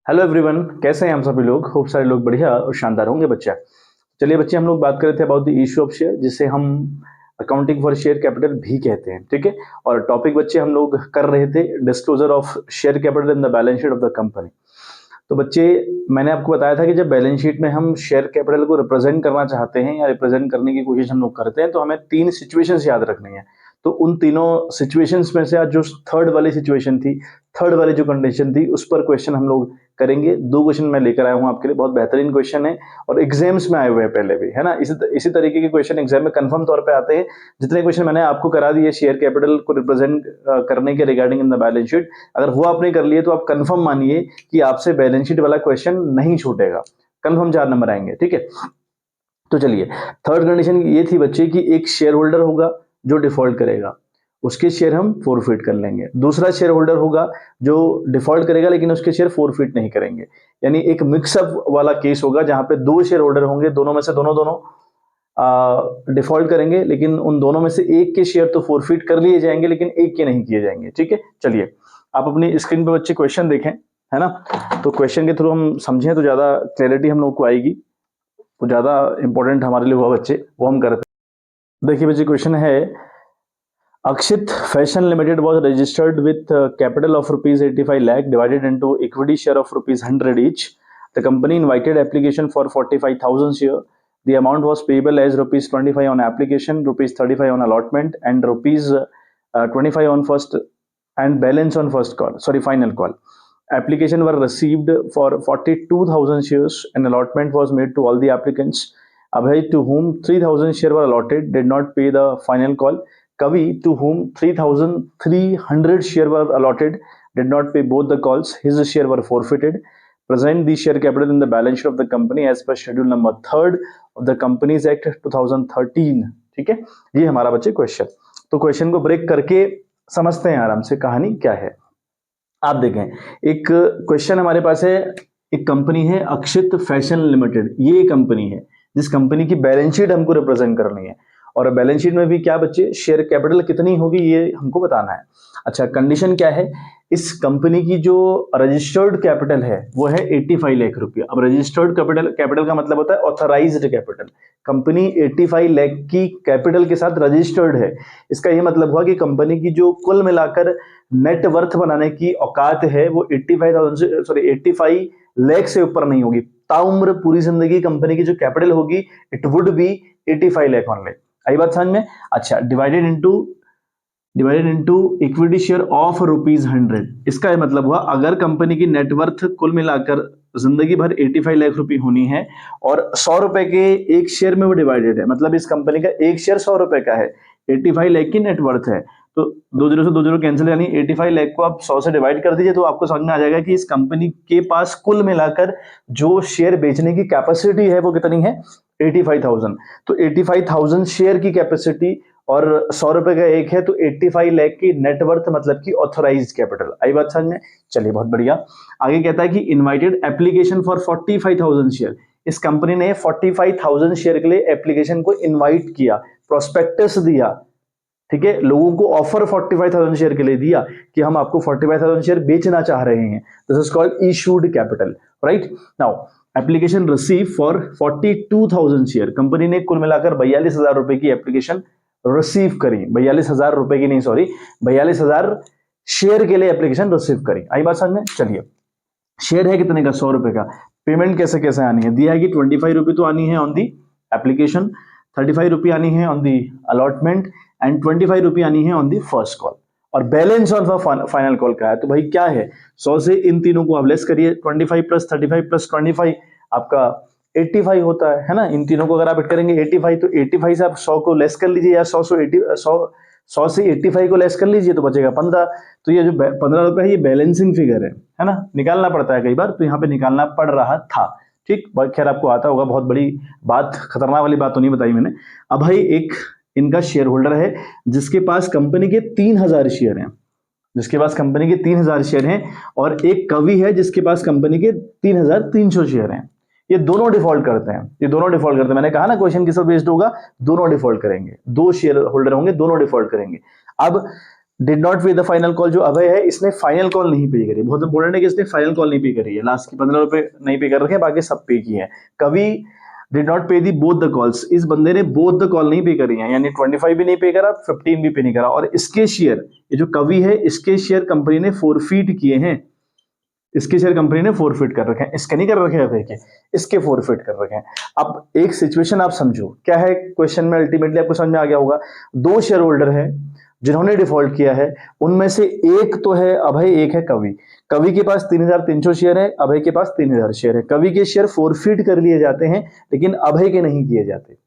Hello everyone, कैसे हैं हम सभी लोग। खूब सारे लोग बढ़िया और शानदार होंगे बच्चा। चलिए बच्चे, हम लोग बात कर रहे थे about the issue of share, जिसे हम अकाउंटिंग फॉर शेयर कैपिटल भी कहते हैं। ठीक है। और टॉपिक बच्चे हम लोग कर रहे थे disclosure of share capital in the balance sheet of the company. तो बच्चे, मैंने आपको बताया था कि जब बैलेंस शीट में हम शेयर कैपिटल को रिप्रेजेंट करना चाहते हैं या रिप्रेजेंट करने की कोशिश हम लोग करते हैं, तो हमें तीन सिचुएशंस याद रखनी है। तो उन तीनों सिचुएशंस में से आज जो थर्ड वाली सिचुएशन थी, थर्ड वाली जो कंडीशन थी, उस पर क्वेश्चन हम लोग करेंगे। दो क्वेश्चन मैं लेकर आया हूं आपके लिए, बहुत बेहतरीन क्वेश्चन है और एग्जाम्स में आए हुए हैं पहले भी, है ना। इसी तरीके के क्वेश्चन एग्जाम में कंफर्म तौर पे आते हैं। जितने क्वेश्चन मैंने आपको करा दिए शेयर कैपिटल को रिप्रेजेंट करने के regarding in the balance sheet, अगर वो आपने कर लिए तो आप कंफर्म मानिए कि आपसे बैलेंस शीट वाला क्वेश्चन नहीं छूटेगा। कंफर्म 4 नंबर आएंगे। ठीक है। तो चलिए, थर्ड कंडीशन ये थी बच्चे कि एक शेयर होल्डर होगा जो डिफॉल्ट करेगा, उसके शेयर हम फोरफिट कर लेंगे। दूसरा शेयर होल्डर होगा जो डिफॉल्ट करेगा लेकिन उसके शेयर फोरफिट नहीं करेंगे। यानी एक मिक्सअप वाला केस होगा जहां पे दो शेयर होल्डर होंगे, दोनों में से दोनों दोनों डिफॉल्ट करेंगे, लेकिन उन दोनों में से एक के शेयर तो फोरफिट कर लिए जाएंगे लेकिन एक के नहीं किए जाएंगे। ठीक है। चलिए, आप अपनी स्क्रीन पर बच्चे क्वेश्चन देखें, है ना। तो क्वेश्चन के थ्रू हम समझें तो ज्यादा क्लैरिटी हम लोग को आएगी, तो ज्यादा इंपॉर्टेंट हमारे लिए हुआ बच्चे, वो हम करते हैं। देखिए बच्चे, क्वेश्चन है Akshit Fashion Limited was registered with capital of rupees 85 lakh divided into equity share of rupees 100 each. The company invited application for 45,000 share. The amount was payable as rupees 25 on application, rupees 35 on allotment, and rupees 25 on first and balance on first call. Sorry, final call. Application were received for 42,000 shares and allotment was made to all the applicants. Abhay, to whom 3,000 share were allotted, did not pay the final call. Kavi, to whom 3,300 share were allotted, did not pay both the calls. His share were forfeited. Present the share capital in the balance sheet of the company as per schedule number 3rd of the Companies Act 2013. ठीक है, ये हमारा बच्चे question. तो question को break करके समझते हैं आराम से कहानी क्या है। आप देखें, एक क्वेश्चन हमारे पास है। एक कंपनी है अक्षित फैशन लिमिटेड, ये कंपनी है जिस कंपनी की बैलेंस शीट हमको रिप्रेजेंट करनी है। और बैलेंस शीट में भी क्या बच्चे, शेयर कैपिटल कितनी होगी ये हमको बताना है। अच्छा, कंडीशन क्या है, इस कंपनी की जो रजिस्टर्ड कैपिटल है वो है 85 लाख रुपया। अब रजिस्टर्ड कैपिटल, कैपिटल का मतलब होता है ऑथराइज्ड कैपिटल। कंपनी 85 लाख की कैपिटल के साथ रजिस्टर्ड है। इसका ये मतलब हुआ कि कंपनी की जो कुल मिलाकर नेट वर्थ बनाने की औकात है वो 85 लाख से ऊपर नहीं होगी। ताउम्र पूरी जिंदगी कंपनी की जो कैपिटल होगी it would be 85 lakh only. आई बात समझ में। अच्छा, divided into equity share of ₹100। इसका यह मतलब हुआ अगर कंपनी की नेटवर्थ कुल मिलाकर जिंदगी भर 85 लाख रुपए होनी है और 100 रुपए के एक शेयर में वो डिवाइडेड है, मतलब इस कंपनी का एक शेयर 100 रुपए का है, 85 लाख की नेटवर्थ है, तो दो जीरो से दो जीरो कैंसिल, यानी 85 लाख को आप 100 से डिवाइड कर दीजिए तो आपको समझ में आ जाएगा कि इस कंपनी के पास कुल मिलाकर जो शेयर बेचने की कैपेसिटी है वो कितनी है, 85,000। तो 85,000 शेयर की कैपेसिटी और 100 रुपए का एक है, तो 85 लाख की नेटवर्थ मतलब की ऑथराइज्ड कैपिटल। आई बात समझ में। चलिए, बहुत बढ़िया। आगे कहता है कि इनवाइटेड एप्लीकेशन फॉर 45,000 शेयर। इस कंपनी ने 45,000 शेयर के लिए एप्लीकेशन को इनवाइट किया, प्रोस्पेक्टस दिया। ठीक है, लोगों को ऑफर 45,000 शेयर के लिए दिया कि हम आपको 45,000 शेयर बेचना चाह रहे हैं। This is called issued capital, right. Now application receive for 42,000 share. Company ने कुल मिलाकर 42,000 रुपए की एप्लीकेशन रिसीव करी। 42,000 रुपए की नहीं, सॉरी, 42,000 शेयर के लिए एप्लीकेशन रिसीव करी। आई बात समझ में। चलिए, शेयर है कितने का, 100 रुपए का। पेमेंट कैसे कैसे आनी है, दिया है कि 25 रुपए तो आनी है ऑन दी एप्लीकेशन, 35 रुपए आनी है ऑन दी अलॉटमेंट एंड 25 रुपए आनी है ऑन दी फर्स्ट कॉल। और बैलेंस ऑन फाइनल कॉल का है। तो भाई क्या है, 100 से इन तीनों को आप लेस करिए, 25 प्लस 35 प्लस 25 आपका 85 होता है ना। इन तीनों को अगर आप ऐड करेंगे 85, तो 85 से आप 100 को लेस कर लीजिए, या 100 से 85 को लेस कर लीजिए तो बचेगा 15। तो ये जो 15 रुपए है ये बैलेंसिंग फिगर है ना, निकालना पड़ता है कई बार, तो यहाँ पे निकालना पड़ रहा था। ठीक, खैर आपको आता होगा, बहुत बड़ी बात, खतरनाक वाली बात तो नहीं बताई मैंने। अब भाई एक इनका शेयर होल्डर है जिसके पास कंपनी के 3,000 शेयर हैं, जिसके पास कंपनी के 3,000 शेयर हैं, और एक कवि है जिसके पास कंपनी के 3,300 शेयर हैं। ये दोनों डिफॉल्ट करते हैं, ये दोनों डिफॉल्ट करते हैं। मैंने कहा ना क्वेश्चन किस पर बेस्ड होगा, दोनों डिफॉल्ट करेंगे, दो शेयर होल्डर होंगे, दोनों डिफॉल्ट करेंगे। अब डिड नॉट पे द फाइनल कॉल, जो अभय है इसने फाइनल कॉल नहीं पे करी, बहुत इंपॉर्टेंट है कि इसने फाइनल कॉल नहीं पे करी है, लास्ट की 15 रुपए नहीं पे कर रखे, बाकी सब पे किए हैं। कवि डिड नॉट पे दी बोथ द कॉल्स, इस बंदे ने बोथ द कॉल नहीं पे करी है, यानी 25 भी नहीं पे करा, 15 भी पे नहीं करा। और इसके शेयर, ये जो कवि है इसके शेयर कंपनी ने फोरफीट किए हैं, इसके शेयर कंपनी ने फोरफिट कर रखे हैं, इसके नहीं कर रखे हैं अभय के, इसके फोरफिट कर रखे हैं। अब एक सिचुएशन आप समझो क्या है, क्वेश्चन में अल्टीमेटली आपको समझ में आ गया होगा। दो शेयर होल्डर है जिन्होंने डिफॉल्ट किया है, उनमें से एक तो है अभय, एक है कवि। कवि के पास 3,300 शेयर है, अभय के पास 3,000 शेयर है। कवि के शेयर फोरफिट कर लिए जाते हैं लेकिन अभय के नहीं किए जाते,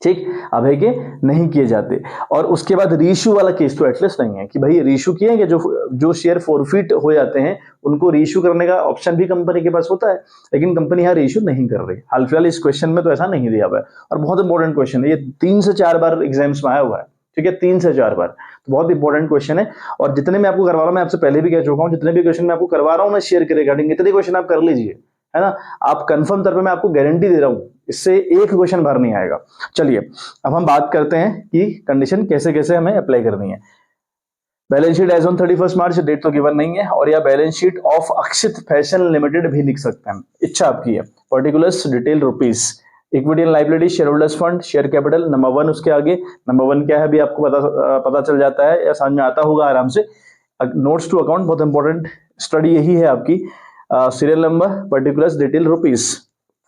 ठीक, अभय के नहीं किए जाते। और उसके बाद रीशू वाला केस तो एटलीस्ट नहीं है कि भाई रीशू किए कि जो शेयर फोरफिट हो जाते हैं उनको रीशू करने का ऑप्शन भी कंपनी के पास होता है, लेकिन कंपनी यहाँ रीशू नहीं कर रही हाल फिलहाल, इस क्वेश्चन में तो ऐसा नहीं दिया हुआ है। और बहुत इंपॉर्टेंट क्वेश्चन है ये, 3 से 4 बार एग्जाम्स में आया हुआ है, ठीक है, 3 से 4 बार, तो बहुत इंपॉर्टेंट क्वेश्चन है। और जितने मैं आपको करवा रहा हूँ, मैं आपसे पहले भी कह चुका हूँ, जितने भी क्वेश्चन मैं आपको करवा रहा हूँ मैं शेयर के रिगार्डिंग, इतने क्वेश्चन आप कर लीजिए, है ना, आप कंफर्म तौर पे मैं आपको गारंटी दे रहा हूं इससे एक क्वेश्चन बाहर नहीं आएगा। चलिए अब हम बात करते हैं कि कंडीशन कैसे कैसे हमें अप्लाई करनी है। Balance sheet as on 31 March, date तो गिवन नहीं है, और या balance sheet of Akshit Fashion Limited भी लिख सकते हैं, इच्छा आपकी है। Particulars detail rupees, equity and liability, share holders fund, share capital, number 1 उसके आगे, नंबर 1 क्या है अभी आपको पता चल जाता है या समझ में आता होगा आराम से। नोट्स टू अकाउंट बहुत इंपॉर्टेंट स्टडी यही है आपकी। Serial number, particulars, detail, rupees.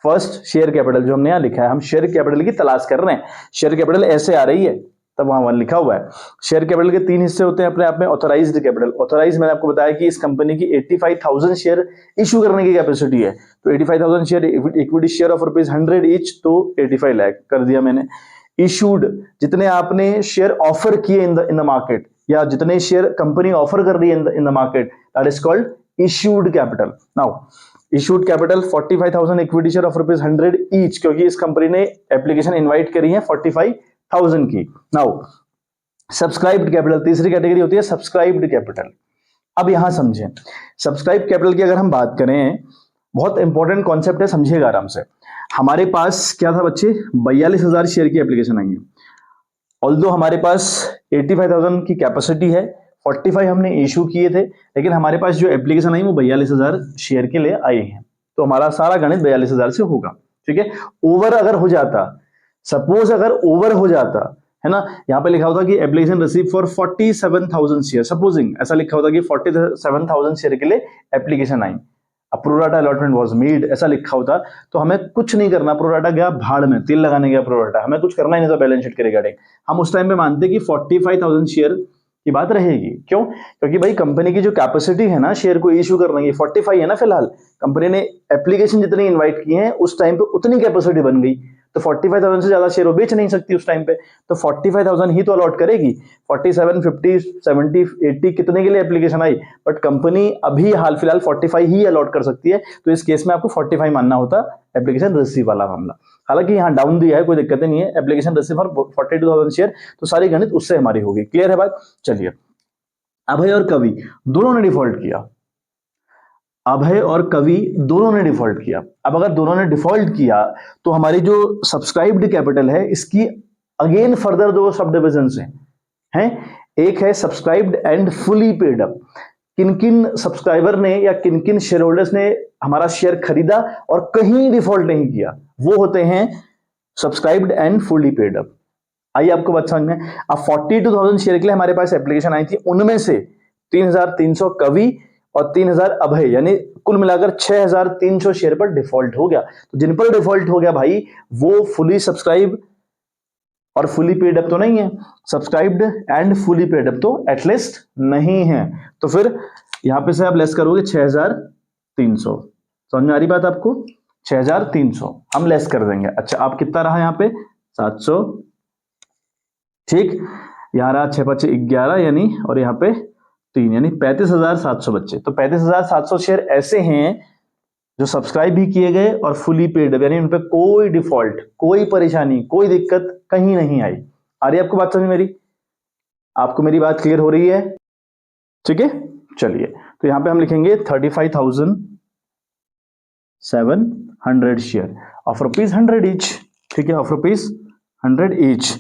First share capital जो हमने यहाँ लिखा है, हम शेयर कैपिटल की तलाश कर रहे हैं, शेयर कैपिटल ऐसे आ रही है तब वहां वन लिखा हुआ है। शेयर कैपिटल के 3 हिस्से होते हैं अपने आप में। ऑथराइज्ड कैपिटल, ऑथराइज मैंने आपको बताया कि इस कंपनी की 85,000 शेयर इशू करने की कैपेसिटी है, तो 85,000 share, equity share of ₹100 each, तो 85 लाख कर दिया मैंने। इशूड, जितने आपने शेयर ऑफर किए इन द मार्केट, या जितने शेयर कंपनी ऑफर कर रही है in the market, that is called issued capital. Now issued capital 45,000 equity share of ₹100 each, क्योंकि इस कंपनी ने एप्लीकेशन इनवाइट करी है 45,000 की। नाउ सब्सक्राइब्ड कैपिटल, तीसरी कैटेगरी होती है सब्सक्राइब्ड कैपिटल। अब यहां समझें, सब्सक्राइब कैपिटल की अगर हम बात करें, बहुत इंपॉर्टेंट कॉन्सेप्ट है, समझिएगा आराम से। हमारे पास क्या था बच्चे, 42,000 शेयर की एप्लीकेशन आई है। ऑल्दो हमारे पास 85,000 की कैपेसिटी है, 45 हमने इशू किए थे, लेकिन हमारे पास जो एप्लीकेशन आई वो 42,000 शेयर के लिए आई है, तो हमारा सारा गणित 42,000 से होगा, ठीक है। ओवर अगर हो जाता, सपोज अगर ओवर हो जाता, है ना, यहाँ पे लिखा होता कि application receive for 47,000 share, supposing ऐसा लिखा होता कि 47,000 शेयर के लिए application I, pro rata allotment was made ऐसा लिखा होता, तो हमें कुछ नहीं करना, प्रोराटा गया भाड़ में, तेल लगाने गया प्रोराटा, हमें कुछ करना ही नहीं था बैलेंस शीट के रिगार्डिंग। हम उस टाइम पे मानते कि 45,000 शेयर की बात रहेगी, क्यों, क्योंकि भाई कंपनी की जो कैपेसिटी है ना शेयर को इशू करने की 45 है ना, फिलहाल कंपनी ने एप्लीकेशन जितनी इन्वाइट किए हैं उस टाइम पे उतनी कैपेसिटी बन गई, तो 45,000 से ज्यादा शेयर वो बेच नहीं सकती उस टाइम पे, तो 45,000 ही तो अलॉट करेगी। 47, 50, 70, 80 कितने के लिए एप्लीकेशन आई, बट कंपनी अभी हाल फिलहाल 45 ही अलॉट कर सकती है, तो इस केस में आपको 45 मानना होता एप्लीकेशन रिसीव वाला मामला। हालांकि यहाँ डाउन दिया है, कोई दिक्कत नहीं है, एप्लीकेशन रिसीव फॉर 42,000 शेयर, तो सारी गणित उससे हमारी होगी। क्लियर है बात। चलिए, अभय और कवि दोनों ने डिफॉल्ट किया, अभय और कवि दोनों ने डिफॉल्ट किया। अब अगर दोनों ने डिफॉल्ट किया तो हमारी जो सब्सक्राइब्ड कैपिटल है इसकी अगेन फर्दर दो सब डिविजन हैं, एक है subscribed and fully paid up, किन किन सब्सक्राइबर ने या किन किन शेयर होल्डर्स ने हमारा शेयर खरीदा और कहीं डिफॉल्ट नहीं किया, वो होते हैं subscribed and fully paid up. आइए आपको बात समझ में। अब 42,000 शेयर के लिए हमारे पास एप्लीकेशन आई थी, उनमें से 3,300 कवि और 3,000 अभय, यानी कुल मिलाकर 6,300 शेयर पर डिफॉल्ट हो गया। तो जिन पर डिफॉल्ट हो गया भाई वो फुली सब्सक्राइब और फुली पेड अप तो नहीं है, subscribed and fully paid up तो एटलीस्ट नहीं है, तो फिर यहां पे से आप लेस करोगे 6,300। समझ में आ रही बात आपको, 6,300 हम लेस कर देंगे। अच्छा आप कितना रहा यहाँ पे 700, ठीक, यहाँ रहा 6 5 11 यानी, और यहाँ पे 3 यानी 35,700 बच्चे। तो 35,700 शेयर ऐसे हैं जो सब्सक्राइब भी किए गए और फुली पेड, यानी उन पे कोई डिफॉल्ट, कोई परेशानी, कोई दिक्कत कहीं नहीं आई। आ रही है आपको बात समझ मेरी, आपको मेरी बात क्लियर हो रही है, ठीक है। चलिए तो यहां पे हम लिखेंगे 35,700 शेयर ऑफ ₹100 ईच, ठीक है, ऑफ ₹100 ईच,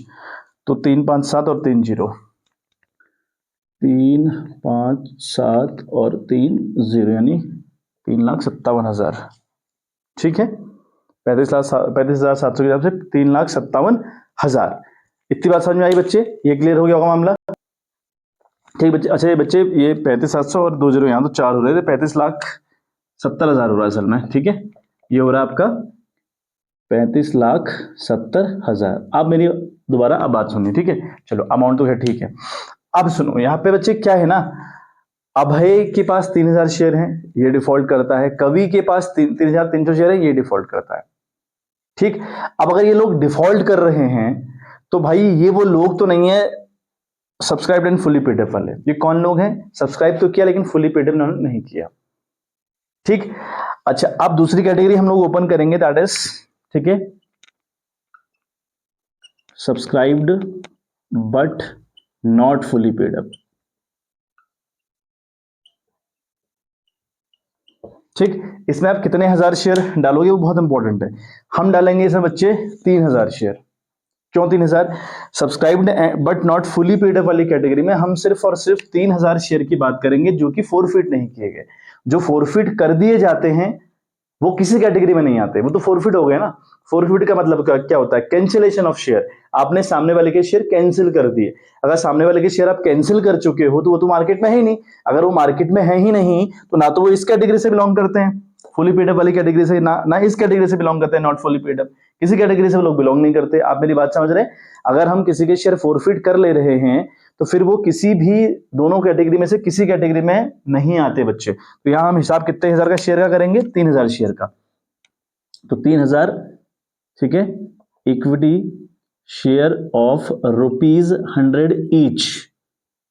तो 3 5 7 और 3 0, 3, 5, 7 और 3 0 यानी 3,57,000। ठीक है, 35,700 के हिसाब से 3,57,000। इतनी बात समझ में आई बच्चे? ये क्लियर हो गया होगा मामला? ठीक बच्चे। अच्छा ये बच्चे, ये 35,700 और 2 0 यहाँ तो 4 हो रहे थे, 35,70,000 हो रहा है असल में। ठीक है, ये हो रहा है आपका 35,70,000। अब मेरी दोबारा अब बात सुनिए। ठीक है, चलो अमाउंट तो है ठीक है। अब सुनो यहाँ पे बच्चे क्या है ना, अभय के पास 3,000 शेयर हैं, ये डिफॉल्ट करता है। कवि के पास 3,300 शेयर है, ये डिफॉल्ट करता है। ठीक, अब अगर ये लोग डिफॉल्ट कर रहे हैं तो भाई ये वो लोग तो नहीं है subscribe and fully paid up वाले। ये कौन लोग हैं? सब्सक्राइब तो किया लेकिन फुली पेड अप नहीं किया। ठीक, अच्छा अब दूसरी कैटेगरी हम लोग ओपन करेंगे, दैट इज, ठीक है, subscribed but not fully paid up. ठीक, इसमें आप कितने हजार शेयर डालोगे वो बहुत इंपॉर्टेंट है। हम डालेंगे इसमें बच्चे 3,000 शेयर। क्यों 3,000? Subscribed but not fully paid up वाली कैटेगरी में हम सिर्फ और सिर्फ 3,000 शेयर की बात करेंगे जो कि फोरफिट नहीं किए गए। जो फोरफिट कर दिए जाते हैं वो किसी कैटेगरी में नहीं आते, वो तो फोरफिट हो गए ना। फोरफिट का मतलब क्या होता है? Cancellation of share. आपने सामने वाले के शेयर कैंसिल कर दिए। अगर सामने वाले के शेयर आप कैंसिल कर चुके हो तो वो तो मार्केट में है ही नहीं। अगर वो मार्केट में है ही नहीं तो ना तो वो इस कैटेगरी से बिलोंग करते हैं, फुली पेड अप वाली कैटेगरी से, ना इस कैटेगरी से बिलोंग करते हैं, नॉट फुली पेड अप। किसी कैटेगरी से वो लोग बिलोंग नहीं करते। आप मेरी बात समझ रहे हैं? अगर हम किसी के शेयर फोरफिट कर ले रहे हैं तो फिर वो किसी भी दोनों कैटेगरी में से किसी कैटेगरी में नहीं आते बच्चे। तो यहां हम हिसाब कितने हजार का शेयर का करेंगे? 3,000 शेयर का। तो 3,000, ठीक है, इक्विटी शेयर ऑफ ₹100 ईच।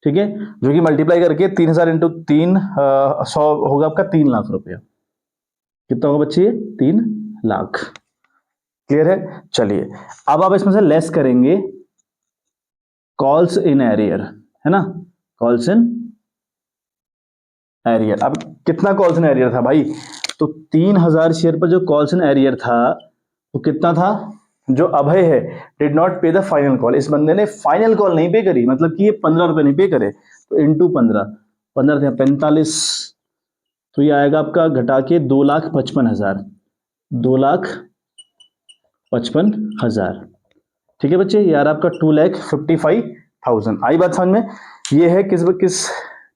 ठीक है, जो कि मल्टीप्लाई करके 3,000 इंटू 300 होगा आपका 3 लाख रुपया। कितना होगा बच्चे? 3 लाख। क्लियर है? चलिए अब आप इसमें से लेस करेंगे कॉल्स इन एरियर, है ना, कॉल्स इन एरियर। अब कितना कॉल्स इन एरियर था भाई? तो 3,000 शेयर पर जो कॉल्स इन एरियर था तो कितना था? जो अभय है डिड नॉट पे द फाइनल कॉल, इस बंदे ने फाइनल कॉल नहीं पे करी, मतलब कि ये 15 रुपए नहीं पे करे। तो इंटू 15, 15 थे 45, तो ये आएगा आपका घटा के 2,55,000, 2,55,000। ठीक है बच्चे, यार आपका 2,55,000। आई बात समझ में? ये है किस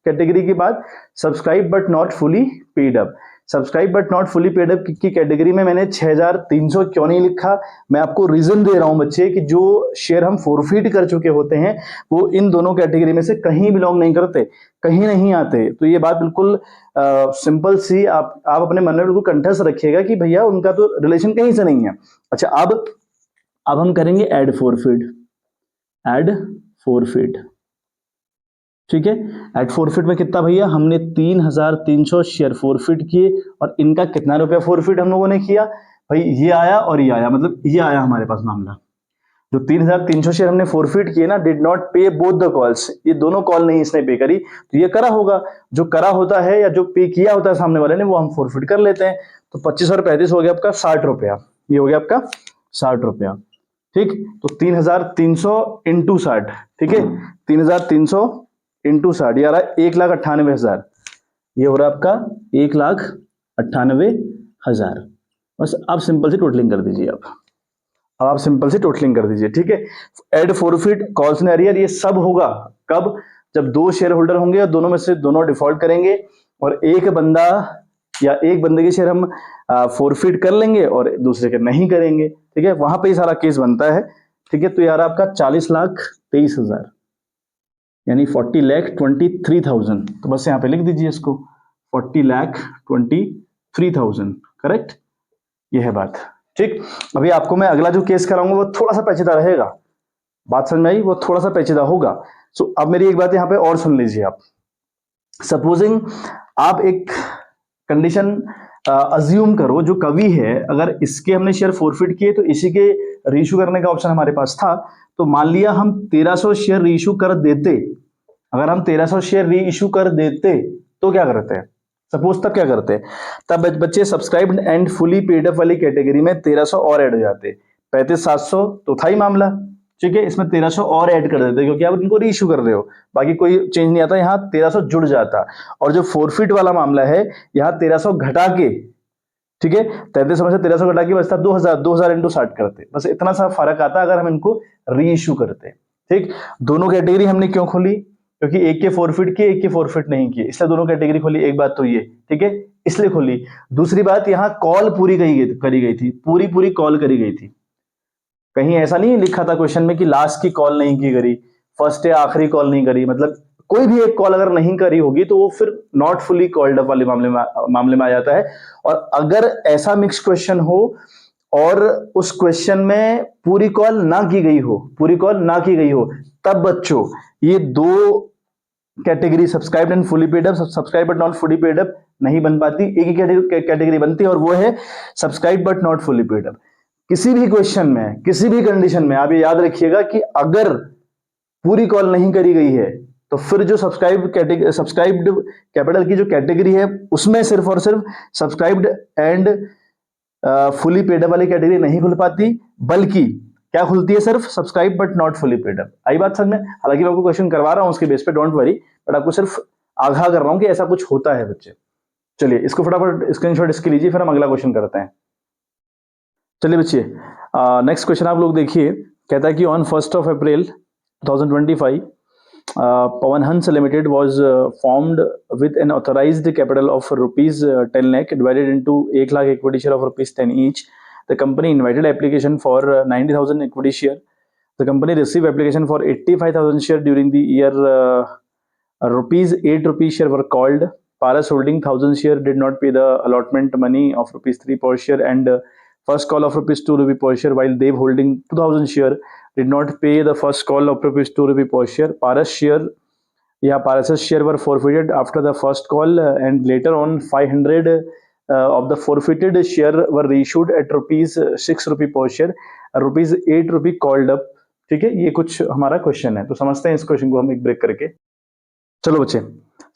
कैटेगरी की बात? Subscribe but not fully paid up. Subscribe but not fully paid up की कैटेगरी में मैंने 6,300 क्यों नहीं लिखा? मैं आपको रीजन दे रहा हूं बच्चे कि जो शेयर हम फोरफिट कर चुके होते हैं वो इन दोनों कैटेगरी में से कहीं बिलोंग नहीं करते, कहीं नहीं आते। तो ये बात बिल्कुल सिंपल सी आप अपने मन में बिल्कुल कंठस्थ रखिएगा कि भैया उनका तो रिलेशन कहीं से नहीं है। अच्छा अब हम करेंगे ऐड फोरफिट। ऐड फोरफिट, ठीक है, एट फोरफिट में कितना भैया? हमने 3,300 शेयर फोरफिट किए और इनका कितना रुपया फोरफिट हम लोगों ने किया भाई? ये आया और ये आया, मतलब ये आया हमारे पास मामला। जो 3,300 शेयर हमने फोरफिट किए ना, डिड नॉट पे बोथ द कॉल्स, ये दोनों कॉल नहीं इसने पे करी, तो ये करा होगा। जो करा होता है या जो पे किया होता है सामने वाले ने वो हम फोरफिट कर लेते हैं। तो 25 और 35 हो गया आपका 60 रुपया, ये हो गया आपका 60 रुपया। ठीक, तो 3,300 इंटू 60, ठीक है, 3,300 इंटू 60 यार 1,98,000, ये हो रहा है आपका 1,98,000। बस अब सिंपल सी टोटलिंग कर दीजिए अब आप सिंपल सी टोटलिंग कर दीजिए। ठीक है, add forfeit, calls in arrear, ये सब होगा कब? जब दो शेयर होल्डर होंगे और दोनों में से दोनों डिफॉल्ट करेंगे और एक बंदा या एक बंदे के शेयर हम फोरफिट कर लेंगे और दूसरे के नहीं करेंगे। ठीक है, वहां पे ही सारा केस बनता है। ठीक है, तो यार आपका 40,23,000 यानी 40,23,000। तो बस यहाँ पे लिख दीजिए इसको 40,23,000, करेक्ट, ये है बात। ठीक, अभी आपको मैं अगला जो केस कराऊंगा वो थोड़ा सा पेचीदा रहेगा, बात समझ में आई? वो थोड़ा सा पेचीदा होगा। सो अब मेरी एक बात यहाँ पे और सुन लीजिए आप। सपोजिंग आप एक कंडीशन अज्यूम करो, जो कवि है अगर इसके हमने शेयर फोरफिट किए तो इसी के रीइश्यू करने का ऑप्शन हमारे पास था। तो मान लिया हम 1,300 शेयर रीइश्यू कर देते, अगर हम 1,300 शेयर रीइश्यू कर देते तो क्या करते हैं? सपोज तब क्या करते हैं? तब बच्चे subscribed and fully paid up वाली कैटेगरी में 1,300 और ऐड हो जाते, 35,700 तो था ही मामला। ठीक है, इसमें 1300 और ऐड कर देते क्योंकि आप इनको रीइश्यू कर रहे हो, बाकी कोई चेंज नहीं आता, यहाँ 1300 जुड़ जाता। और जो फोरफिट वाला मामला है, यहाँ 1300 घटा के, ठीक है, 33 में से 1300 घटा के बचता 2000, 2000 इंटू 60 करते, बस इतना सा फर्क आता अगर हम इनको रीइश्यू करते। ठीक, दोनों कैटेगरी हमने क्यों खोली, क्योंकि एक के फोरफिट किए, एक के फोरफिट नहीं किए, इसलिए दोनों कैटेगरी खोली। एक बात तो ये, ठीक है, इसलिए खोली। दूसरी बात, यहाँ कॉल पूरी करी गई थी, पूरी पूरी कॉल करी गई थी। कहीं ऐसा नहीं लिखा था क्वेश्चन में कि लास्ट की कॉल नहीं की करी, फर्स्ट या आखिरी कॉल नहीं करी, मतलब कोई भी एक कॉल अगर नहीं करी होगी तो वो फिर नॉट फुली कॉल्ड अप वाले मामले में आ जाता है। और अगर ऐसा मिक्स क्वेश्चन हो और उस क्वेश्चन में पूरी कॉल ना की गई हो, पूरी कॉल ना की गई हो, तब बच्चों ये दो category subscribed and fully paid up, subscribe but not fully paid up नहीं बन पाती, एक ही कैटेगरी बनती है और वो है subscribe but not fully paid up. किसी भी क्वेश्चन में, किसी भी कंडीशन में आप ये याद रखिएगा कि अगर पूरी कॉल नहीं करी गई है तो फिर जो सब्सक्राइब्ड कैपिटल की जो कैटेगरी है उसमें सिर्फ और सिर्फ subscribed and fully paid up वाली कैटेगरी नहीं खुल पाती, बल्कि क्या खुलती है, सिर्फ subscribe but not fully paid up. आई बात समझ में? हालांकि मैं आपको क्वेश्चन करवा रहा हूं उसके बेस पे, डोंट वरी, बट आपको सिर्फ आगाह कर रहा हूं कि ऐसा कुछ होता है बच्चे। चलिए इसको फटाफट स्क्रीनशॉट इसके लीजिए, फिर हम अगला क्वेश्चन करते हैं। चलिए बच्चे, नेक्स्ट क्वेश्चन आप लोग देखिए, कहता है कि on 1 April 2025 Pawan Hans Limited was formed with an authorized capital of rupees 10 lakh divided into 1 lakh equity share of rupees 10 each. The company invited application for 90,000 equity share. The company received application for 85,000 share during the year. Rupees 8 rupees share were called. Paras holding 1,000 share did not pay the allotment money of rupees 3 per share and first call of rupees 2 rupee per share, while Dev holding 2,000 share did not pay the first call of rupees 2 rupee per share. Paras's share were forfeited after the first call and later on 500 of the forfeited share were reissued at rupees 6 rupee per share, rupees 8 rupee called up। ठीक है, ये कुछ हमारा question है, तो समझते हैं इस क्वेश्चन को हम एक ब्रेक करके। चलो बच्चे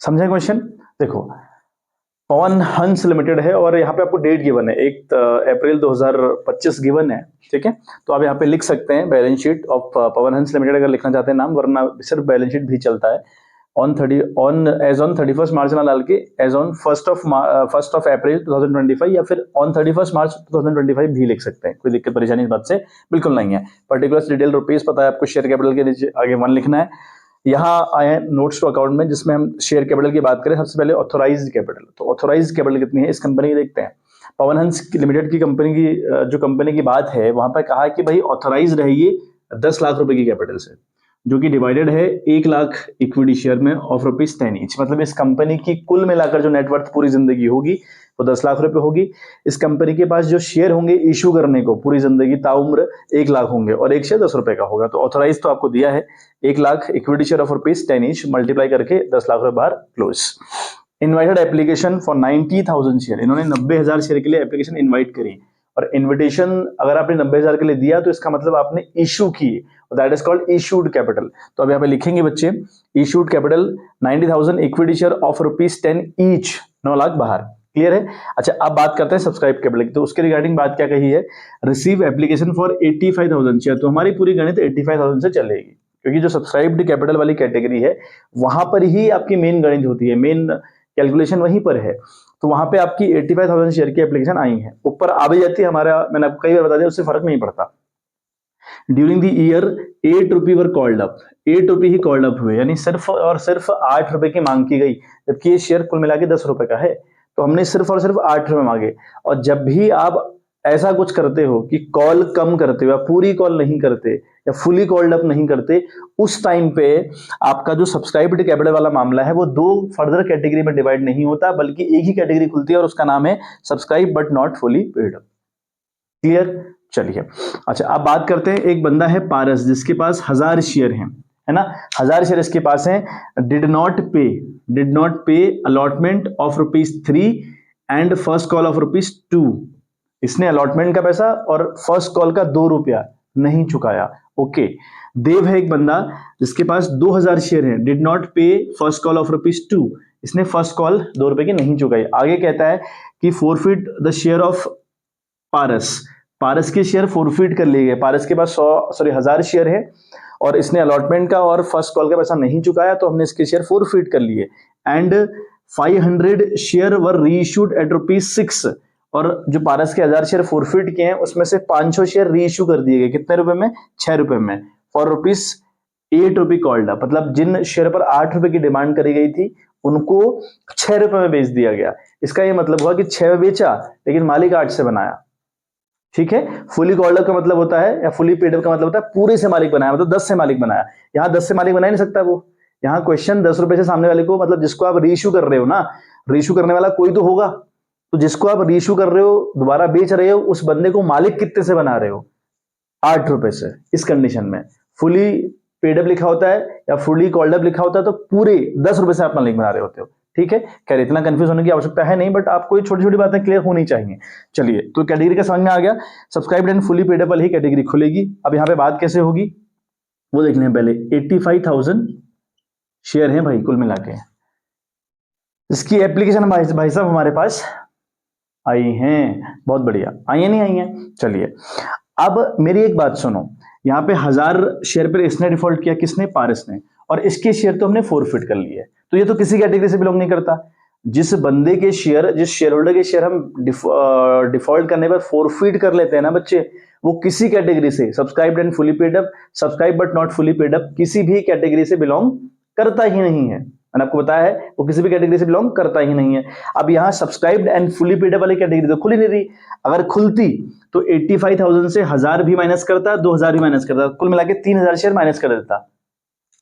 समझे क्वेश्चन। देखो, पवन हंस लिमिटेड है और यहाँ पे आपको डेट गिवन है 1 अप्रैल 2025 गिवन है, ठीक है। तो आप यहाँ पे लिख सकते हैं balance sheet of Pawan Hans limited अगर लिखना चाहते हैं नाम, वरना सिर्फ बैलेंस शीट भी चलता है। एज ऑन 31 मार्च ना डाल के एज ऑन 1 अप्रैल 2025 या फिर ऑन 31 मार्च 2025 भी लिख सकते हैं, कोई दिक्कत परेशानी इस बात से बिल्कुल नहीं है। पर्टिकुलर डिटेल रुपीज पता है आपको, शेयर कैपिटल के नीचे आगे 1 लिखना है। यहाँ आए नोट्स टू अकाउंट में, जिसमें हम शेयर कैपिटल की बात करें। सबसे पहले ऑथोराइज्ड कैपिटल, तो ऑथोराइज्ड कैपिटल कितनी है इस कंपनी की देखते हैं। पवन हंस लिमिटेड की कंपनी की जो कंपनी की बात है, वहां पर कहा कि भाई ऑथोराइज रहिए 10 लाख रुपए की कैपिटल से, जो कि डिवाइडेड है 1 लाख इक्विटी शेयर में ऑफ रुपीज 10 ईच। मतलब इस कंपनी की कुल मिलाकर जो नेटवर्थ पूरी जिंदगी होगी वो 10 लाख रुपए होगी। इस कंपनी के पास जो शेयर होंगे इश्यू करने को पूरी जिंदगी ताउम्र 1 लाख होंगे और एक शेयर 10 रुपए का होगा। तो ऑथोराइज तो आपको दिया है 1 lakh equity share of rupees 10 each, multiply करके 10 लाख रुपए बाहर close. Invited application for 90,000 share, इन्होंने 90,000 शेयर के लिए एप्लीकेशन इन्वाइट करी। और इन्विटेशन अगर आपने 90,000 के लिए दिया तो इसका मतलब आपने इश्यू की, that is called issued capital. तो अब यहाँ पे लिखेंगे बच्चे, issued capital 90,000 equity share of rupees 10 each, 9 lakh बाहर। क्लियर है? अच्छा, अब बात करते हैं सब्सक्राइब कैपिटल की। तो उसके रिगार्डिंग बात क्या कही है, रिसीव एप्लीकेशन फॉर 85,000 शेयर। तो हमारी पूरी गणित 85,000 से चलेगी, क्योंकि जो सब्सक्राइब्ड कैपिटल वाली कैटेगरी है वहां पर ही आपकी मेन गणित होती है, मेन कैलकुलेशन वहीं पर है। तो वहां पे आपकी 85,000 शेयर की एप्लीकेशन आई है, ऊपर आ भी जाती है हमारा, मैंने आपको कई बार बता दिया, उससे फर्क नहीं पड़ता। During the year 8 rupee were called up, 8 rupee he called up हुए, यानी सिर्फ और सिर्फ 8 रुपए की मांग की गई, जबकि ये शेयर कुल मिला के 10 रुपए का है। तो हमने सिर्फ और सिर्फ 8 रुपए मांगे। और जब भी आप ऐसा कुछ करते हो कि कॉल कम करते हो या पूरी कॉल नहीं करते या फुली कॉल्ड अप नहीं करते, उस टाइम पे आपका जो सब्सक्राइब्ड कैपिटल वाला मामला है वो 2 फर्दर कैटेगरी में डिवाइड नहीं होता, बल्कि एक ही कैटेगरी खुलती है और उसका नाम है subscribe but not fully paid up. Clear? चलिए, अच्छा अब बात करते हैं, एक बंदा है पारस जिसके पास 1000 शेयर हैं, है ना, 1000 शेयर इसके पास हैं। डिड नॉट पे allotment of rupees 3 and first call of rupees 2। इसने अलॉटमेंट का पैसा और फर्स्ट कॉल का 2 रुपया नहीं चुकाया। ओके। देव है एक बंदा जिसके पास 2000 शेयर हैं, डिड नॉट पे फर्स्ट कॉल ऑफ रुपीज 2, इसने फर्स्ट कॉल 2 रुपए की नहीं चुकाई। आगे कहता है कि फोरफिट द शेयर ऑफ पारस, पारस के शेयर फोरफीट कर लिए गए। पारस के पास 1000 शेयर है और इसने अलॉटमेंट का और फर्स्ट कॉल का पैसा नहीं चुकाया, तो हमने इसके शेयर फोरफीट कर लिए। And 500 share were reissued at ₹6। और जो पारस के 1000 शेयर फोरफीट किए हैं उसमें से 500 शेयर रीइश्यू कर दिए गए। कितने रुपए में? 6 रुपए में। फॉर ₹8 कॉल्ड अप, मतलब जिन शेयर पर 8 रुपए की डिमांड करी गई थी उनको 6 रुपए में बेच दिया गया। इसका यह मतलब हुआ कि 6 में बेचा लेकिन मालिक 8 से बनाया। ठीक है, फुली कॉल्ड अप का मतलब होता है या फुली पेड अप का मतलब होता है पूरे से मालिक बनाया, मतलब 10 से मालिक बनाया। यहां 10 से मालिक बना ही नहीं सकता वो। यहाँ क्वेश्चन 10 रुपए से सामने वाले को, मतलब जिसको आप रीइश्यू कर रहे हो ना, रीइश्यू करने वाला कोई तो होगा, तो जिसको आप रीइश्यू कर रहे हो, दोबारा बेच रहे हो, उस बंदे को मालिक कितने से बना रहे हो? 8 रुपए से। इस कंडीशन में फुली पेड अप लिखा होता है या फुली कॉल्ड अप लिखा होता है तो पूरे 10 रुपए से आप मालिक बना रहे होते हो। ठीक है, खैर इतना कंफ्यूज होने की आवश्यकता है नहीं, बट आपको ये छोटी छोटी बातें क्लियर होनी चाहिए। चलिए, तो कैटेगरी का समझ में आ गया। Subscribed and fully paid up वाली कैटेगरी खुलेगी। अब यहाँ पे बात कैसे होगी वो देख लें पहले। 85,000 शेयर हैं भाई कुल मिला के। इसकी एप्लीकेशन भाई साहब हमारे पास आई हैं, बहुत बढ़िया। आई है नहीं आई है? चलिए, अब मेरी एक बात सुनो। यहाँ पे 1000 शेयर पर इसने डिफॉल्ट किया, किसने? पारस ने, और इसके शेयर तो हमने फोरफिट कर लिए। तो ये तो किसी कैटेगरी से बिलोंग नहीं करता। जिस बंदे के शेयर, जिस शेयर होल्डर के शेयर हम डिफॉल्ट करने पर फोरफिट कर लेते हैं ना बच्चे, वो किसी कैटेगरी से, subscribed and fully paid up, subscribe but not fully paid up, किसी भी कैटेगरी से बिलोंग करता ही नहीं है। मैंने आपको बताया है वो किसी भी कैटेगरी से बिलोंग करता ही नहीं है। अब यहाँ subscribed and fully paid up वाली कैटेगरी तो खुल ही नहीं रही। अगर खुलती तो 85,000 से 1000 भी माइनस करता, 2000 भी माइनस करता, कुल मिला के 3000 शेयर माइनस कर देता।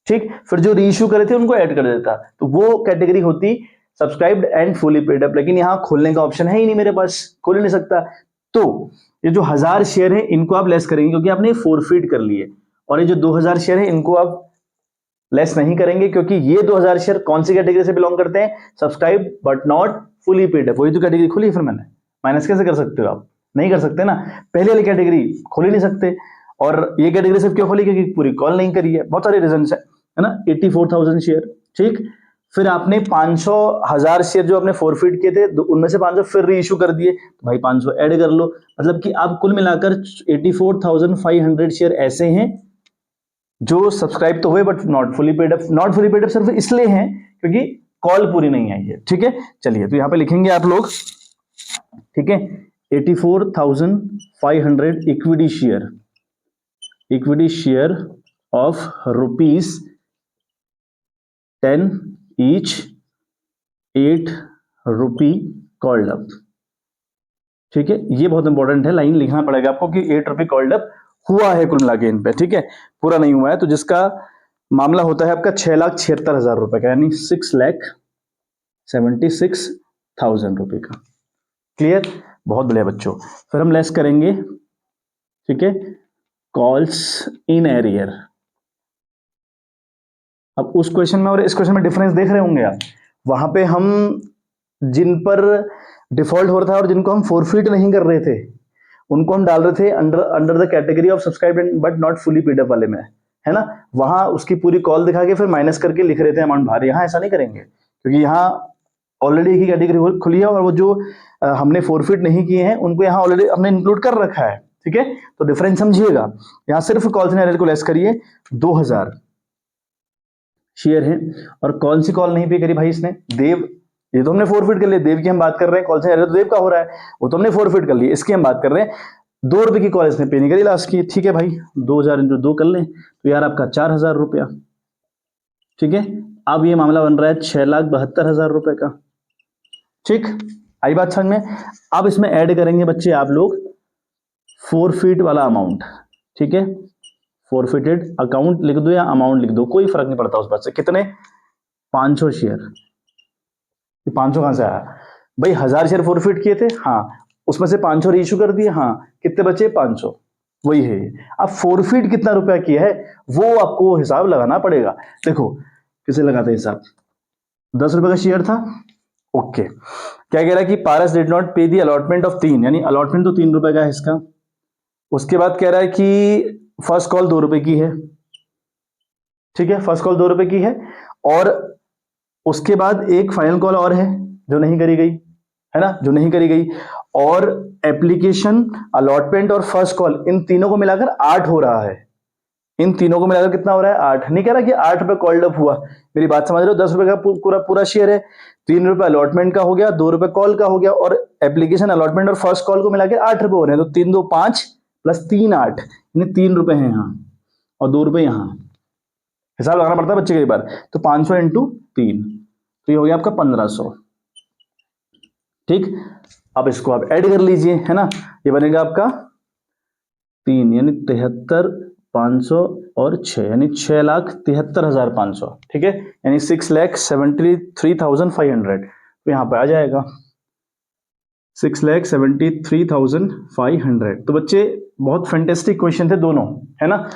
ठीक, फिर जो रीइश्यू करे थे उनको ऐड कर देता, तो वो कैटेगरी होती subscribed and fully paid up. लेकिन यहां खोलने का ऑप्शन है ही नहीं मेरे पास, खोल ही नहीं सकता। तो ये जो 1000 शेयर है इनको आप लेस करेंगे क्योंकि आपने फोरफीट कर लिए, और ये जो 2000 शेयर है इनको आप लेस नहीं करेंगे क्योंकि ये 2000 शेयर कौन सी कैटेगरी से बिलोंग करते हैं? Subscribe but not fully paid up. वही तो कैटेगरी खुली फिर मैंने। माइनस कैसे कर सकते हो आप? नहीं कर सकते ना, पहले वाली कैटेगरी खोल ही नहीं सकते। और ये कैटेगरी सिर्फ क्यों खोली? क्योंकि पूरी कॉल नहीं करी है, बहुत सारे रीजन है ना। 84,000 शेयर, ठीक। फिर आपने 500,000 शेयर जो आपने फोरफिट किए थे उनमें से 500 फिर रीइश्यू कर दिए, तो भाई 500 ऐड कर लो। मतलब कि आप कुल मिलाकर 84,500 शेयर ऐसे हैं जो सब्सक्राइब तो हुए but not fully paid up. Not fully paid up सिर्फ इसलिए हैं क्योंकि कॉल पूरी नहीं आई है। ठीक है, चलिए तो यहां पे लिखेंगे आप लोग, ठीक है, 84,500 equity share of ₹10 each, 8 rupee called up. ठीक है, ये बहुत इंपॉर्टेंट है, लाइन लिखना पड़ेगा आपको कि 8 रुपी कॉल्ड अप हुआ है कुल मिला के इन पे। ठीक है, पूरा नहीं हुआ है, तो जिसका मामला होता है आपका 6,76,000 रुपए का, यानी 6,76,000 रुपए का। क्लियर? बहुत बढ़िया बच्चों। फिर हम लेस करेंगे, ठीक है, कॉल्स इन एरियर। अब उस क्वेश्चन में और इस क्वेश्चन में डिफरेंस देख रहे होंगे आप। वहां पे हम जिन पर डिफॉल्ट हो रहा था और जिनको हम फोरफिट नहीं कर रहे थे उनको हम डाल रहे थे under the category of subscribed but not fully paid up वाले में, है ना। वहां उसकी पूरी कॉल दिखा के फिर माइनस करके लिख रहे थे अमाउंट बाहर। यहाँ ऐसा नहीं करेंगे क्योंकि यहाँ ऑलरेडी एक ही कैटेगरी खुली है और वो जो हमने फोरफिट नहीं किए हैं उनको यहाँ ऑलरेडी हमने इंक्लूड कर रखा है। ठीक है, तो डिफरेंस समझिएगा। यहाँ सिर्फ कॉल से को लेस करिए, 2000 शेयर है और कौन सी कॉल नहीं पे करी भाई इसने? देव। ये तो हमने फोरफिट कर लिया, देव की हम बात कर रहे हैं, कॉल से तो देव का हो रहा है, वो तो हमने फोरफिट कर लिया, इसकी हम बात कर रहे हैं। 2 रुपए की कॉल इसने पे नहीं करी लास्ट की। ठीक है भाई, 2000 × 2 कर लें तो यार आपका 4,000 रुपया। ठीक है, अब ये मामला बन रहा है 6,72,000 रुपए का। ठीक, आई बात समझ में? अब इसमें ऐड करेंगे बच्चे आप लोग फोरफिट वाला अमाउंट। ठीक है, फोरफिटेड अकाउंट लिख दो या अमाउंट लिख दो, कोई फर्क नहीं पड़ता उस बात से। कितने? 500 शेयर। 500 कहां से आया भाई? 1000 शेयर फोरफिट किए थे, हाँ, उसमें से 500 रीइश्यू कर दिए, हाँ, कितने बचे? 500, वही है। अब फोरफिट कितना रुपया किया है वो आपको हिसाब लगाना पड़ेगा। देखो किसे लगाते हिसाब, 10 रुपए का शेयर था, ओके। क्या कह रहा है कि पारस डिड नॉट पे दी अलॉटमेंट ऑफ 3, यानी अलॉटमेंट तो 3 रुपए का है इसका। उसके बाद कह रहा है कि फर्स्ट कॉल 2 रुपए की है। ठीक है, फर्स्ट कॉल 2 रुपए की है और उसके बाद एक फाइनल कॉल और है जो नहीं करी गई। है ना, जो नहीं करी गई। और एप्लीकेशन, अलॉटमेंट और फर्स्ट कॉल, इन तीनों को मिलाकर 8 हो रहा है। इन तीनों को मिलाकर कितना हो रहा है? 8। नहीं कह रहा कि 8 रुपए कॉल्ड अप हुआ, मेरी बात समझ रहे हो? 10 रुपए का पूरा पूरा शेयर है, 3 रुपए अलॉटमेंट का हो गया, 2 रुपए कॉल का हो गया, और एप्लीकेशन, अलॉटमेंट और फर्स्ट कॉल को मिलाकर 8 रुपए हो रहे हैं। तो 3 2 5 प्लस 3 8, यानी 3 रुपए है यहाँ और 2 रुपए यहाँ। हिसाब लगाना पड़ता है बच्चे कई बार। तो 500 इंटू 3, तो ये हो गया आपका 1500। ठीक, अब इसको आप ऐड कर लीजिए, है ना, ये बनेगा आपका 3 यानी 73 500 और 6 यानी 6,73,500। ठीक है, यानी 6,73,500। तो यहां पे आ जाएगा 6,73,500। तो बच्चे बहुत फैंटेस्टिक क्वेश्चन थे दोनों, है ना।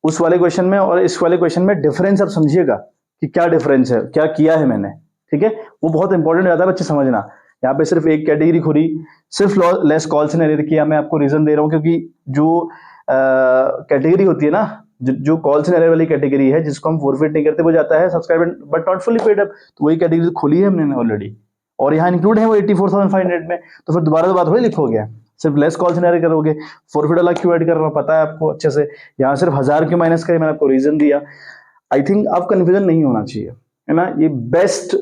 उस वाले क्वेश्चन में और इस वाले क्वेश्चन में डिफरेंस आप समझिएगा कि क्या डिफरेंस है, क्या किया है मैंने। ठीक है, वो बहुत इंपॉर्टेंट रहता है बच्चे समझना। यहाँ पे सिर्फ एक कैटेगरी खुली, सिर्फ लेस कॉल सिनेरियो किया। मैं आपको रीजन दे रहा हूँ क्योंकि जो कैटेगरी होती है ना, जो कॉल सिनेरियो वाली कैटेगरी है, जिसको हम फॉरफिट नहीं करते, वो जाता है subscribe but not fully paid up. तो वही कैटेगरी खोली है हमने ऑलरेडी, और यहाँ इंक्लूड है वो 84,500 में। तो फिर दोबारा थोड़ी लिखोगे, सिर्फ लेस कॉल सिनेरियो करोगे। फॉरफिट वाला क्यों ऐड कर रहा हूँ पता है आपको अच्छे से। यहाँ सिर्फ 1000 क्यों माइनस करे, मैंने आपको रीजन दिया। आई थिंक अब कंफ्यूजन नहीं होना चाहिए, है ना। ये बेस्ट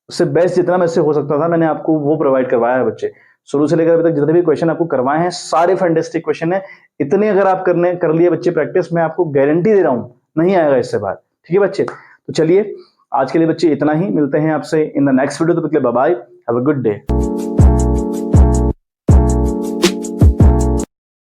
से बेस्ट जितना मुझसे हो सकता था मैंने आपको वो प्रोवाइड करवाया है बच्चे। शुरू से लेकर अभी तक जितने भी क्वेश्चन आपको करवाए हैं सारे फैंटास्टिक क्वेश्चन है। इतने अगर आप कर लिए बच्चे प्रैक्टिस, मैं आपको गारंटी दे रहा हूं नहीं आएगा इससे बाहर। ठीक है बच्चे, तो चलिए आज के लिए बच्चे इतना ही। मिलते हैं आपसे इन द नेक्स्ट वीडियो। तो bye bye, have a good day.